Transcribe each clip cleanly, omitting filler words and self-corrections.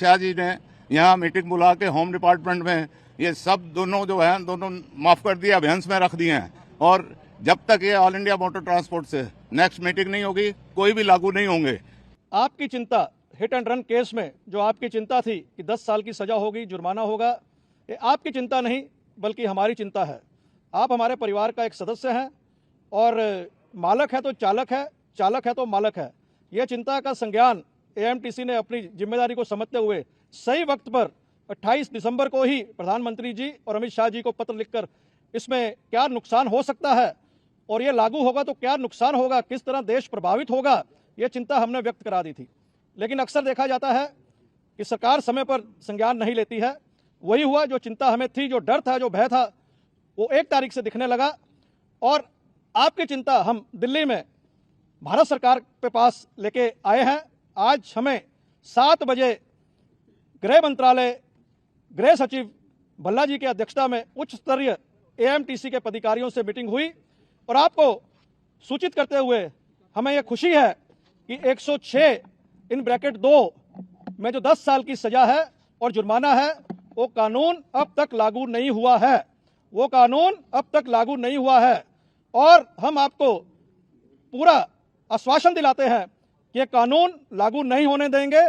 शाह जी ने यहाँ मीटिंग बुला के होम डिपार्टमेंट में ये सब दोनों जो है दोनों माफ कर दिया, अभियान में रख दिए हैं। और जब तक ये ऑल इंडिया मोटर ट्रांसपोर्ट से नेक्स्ट मीटिंग नहीं होगी, कोई भी लागू नहीं होंगे। आपकी चिंता हिट एंड रन केस में जो आपकी चिंता थी कि 10 साल की सजा होगी, जुर्माना होगा, ये आपकी चिंता नहीं बल्कि हमारी चिंता है। आप हमारे परिवार का एक सदस्य हैं और मालक है तो चालक है, चालक है तो मालक है। यह चिंता का संज्ञान एएमटीसी ने अपनी जिम्मेदारी को समझते हुए सही वक्त पर 28 दिसंबर को ही प्रधानमंत्री जी और अमित शाह जी को पत्र लिखकर इसमें क्या नुकसान हो सकता है और ये लागू होगा तो क्या नुकसान होगा, किस तरह देश प्रभावित होगा, ये चिंता हमने व्यक्त करा दी थी। लेकिन अक्सर देखा जाता है कि सरकार समय पर संज्ञान नहीं लेती है। वही हुआ, जो चिंता हमें थी, जो डर था, जो भय था, वो 1 तारीख से दिखने लगा। और आपकी चिंता हम दिल्ली में भारत सरकार के पास लेके आए हैं। आज हमें 7 बजे गृह मंत्रालय, गृह सचिव भल्ला जी की अध्यक्षता में उच्च स्तरीय एएमटीसी के अधिकारियों से मीटिंग हुई और आपको सूचित करते हुए हमें यह खुशी है कि 106(2) में जो 10 साल की सजा है और जुर्माना है, वो कानून अब तक लागू नहीं हुआ है। वो कानून अब तक लागू नहीं हुआ है और हम आपको पूरा आश्वासन दिलाते हैं कि ये कानून लागू नहीं होने देंगे।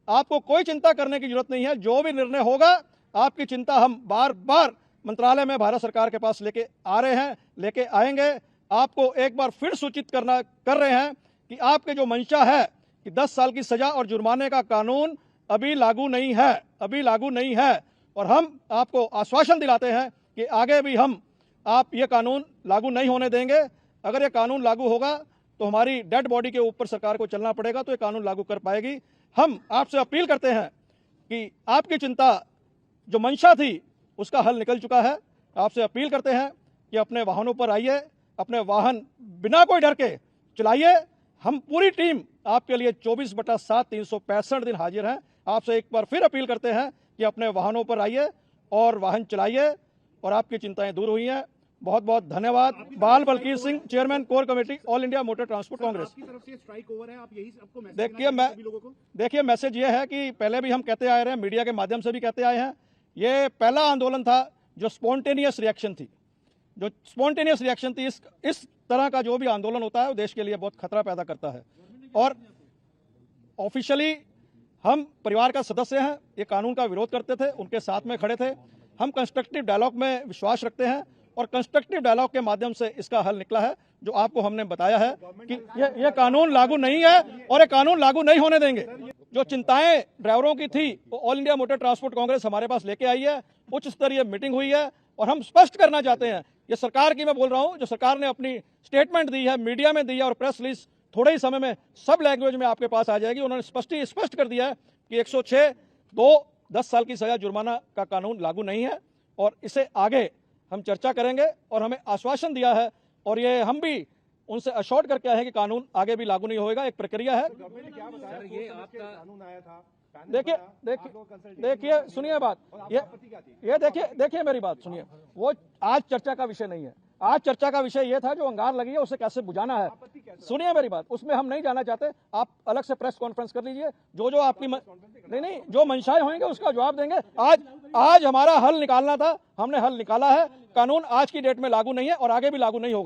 आपको कोई चिंता करने की जरूरत नहीं है। जो भी निर्णय होगा, आपकी चिंता हम बार बार मंत्रालय में भारत सरकार के पास लेके आ रहे हैं, लेके आएंगे। आपको एक बार फिर सूचित कर रहे हैं कि आपके जो मंशा है कि 10 साल की सजा और जुर्माने का कानून अभी लागू नहीं है, अभी लागू नहीं है। और हम आपको आश्वासन दिलाते हैं कि आगे भी हम आप ये कानून लागू नहीं होने देंगे। अगर ये कानून लागू होगा तो हमारी डेड बॉडी के ऊपर सरकार को चलना पड़ेगा, तो ये कानून लागू कर पाएगी। हम आपसे अपील करते हैं कि आपकी चिंता जो मंशा थी उसका हल निकल चुका है। आपसे अपील करते हैं कि अपने वाहनों पर आइए, अपने वाहन बिना कोई डर के चलाइए। हम पूरी टीम आपके लिए 24/7 365 दिन हाजिर हैं। आपसे एक बार फिर अपील करते हैं कि अपने वाहनों पर आइए और वाहन चलाइए और आपकी चिंताएं दूर हुई हैं। बहुत बहुत धन्यवाद। Bal Balkir Singh, chairman core committee, all India motor transport congress. देखिए मैसेज ये है कि पहले भी हम कहते आए रहे हैं, मीडिया के माध्यम से भी कहते आए हैं, ये पहला आंदोलन था जो स्पॉन्टेनियस रिएक्शन थी। जो स्पॉन्टेनियस रिएक्शन थी, इस तरह का जो भी आंदोलन होता है वो देश के लिए बहुत खतरा पैदा करता है। और ऑफिशियली हम परिवार का सदस्य हैं, ये कानून का विरोध करते थे, उनके साथ में खड़े थे। हम कंस्ट्रक्टिव डायलॉग में विश्वास रखते हैं और कंस्ट्रक्टिव डायलॉग के माध्यम से इसका हल निकला है, जो आपको हमने बताया है कि ये कानून लागू नहीं है और ये कानून लागू नहीं होने देंगे। जो चिंताएं ड्राइवरों की थी वो all India motor transport Congress हमारे पास लेके आई है। उच्च स्तरीय मीटिंग हुई है और हम स्पष्ट करना चाहते हैं, ये सरकार की मैं बोल रहा हूं, जो सरकार ने अपनी स्टेटमेंट दी है, मीडिया में दी है और प्रेस रिलीज थोड़े ही समय में सब लैंग्वेज में आपके पास आ जाएगी। उन्होंने स्पष्ट कर दिया है कि 106(2) 10 साल की सजा जुर्माना का कानून लागू नहीं है और इसे आगे हम चर्चा करेंगे। और हमें आश्वासन दिया है और ये हम भी उनसे अश्योर्ड करके आए हैं कि कानून आगे भी लागू नहीं होगा, एक प्रक्रिया है। देखिए सुनिए बात, ये देखिए मेरी बात सुनिए। वो आज चर्चा का विषय नहीं है। आज चर्चा का विषय ये था जो अंगार लगी है उसे कैसे बुझाना है। सुनिए मेरी बात, उसमें हम नहीं जाना चाहते। आप अलग से प्रेस कॉन्फ्रेंस कर लीजिए, जो आपकी नहीं जो मंशाएं होंगे उसका जवाब देंगे। आज हमारा हल निकालना था, हमने हल निकाला है। कानून आज की डेट में लागू नहीं है और आगे भी लागू नहीं होगा।